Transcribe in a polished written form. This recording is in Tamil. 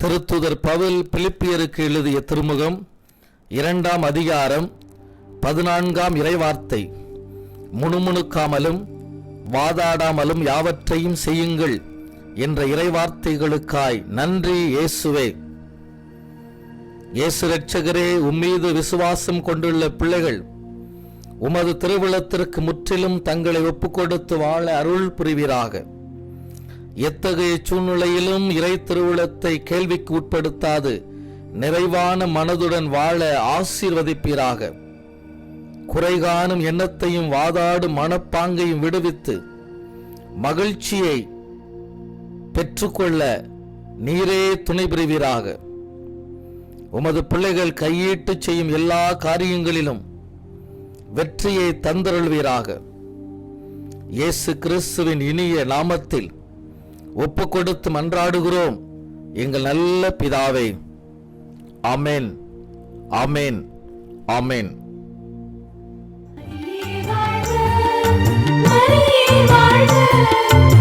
திருத்தூதர் பவுல் பிலிப்பியருக்கு எழுதிய திருமுகம் 2ஆம் அதிகாரம் 14ஆம் இறைவார்த்தை. முணுமுணுக்காமலும் வாதாடாமலும் யாவற்றையும் செய்யுங்கள் என்ற இறைவார்த்தைகளுக்காய் நன்றி இயேசுவே. இயேசு இரட்சகரே, உம்மீது விசுவாசம் கொண்டுள்ள பிள்ளைகள் உமது திருவுளத்திற்கு முற்றிலும் தங்களை ஒப்புக்கொடுத்து வாழ அருள் புரிவீராக. எத்தகைய சூழ்நிலையிலும் இறை திருவுளத்தை கேள்விக்கு உட்படுத்தாது நிறைவான மனதுடன் வாழ ஆசீர்வதிப்பீராக. குறைகாணும் எண்ணத்தையும் வாதாடும் மனப்பாங்கையும் விடுவித்து மகிழ்ச்சியை பெற்றுக்கொள்ள நீரே துணை புரிவீராக. உமது பிள்ளைகள் கையீட்டு செய்யும் எல்லா காரியங்களிலும் வெற்றியை தந்தருள்வீராக. இயேசு கிறிஸ்துவின் இனிய நாமத்தில் ஒப்பு கொடுத்து மன்றாடுகிறோம் எங்கள் நல்ல பிதாவே. ஆமென், ஆமென், ஆமென். வாழ்க, வாழ்க.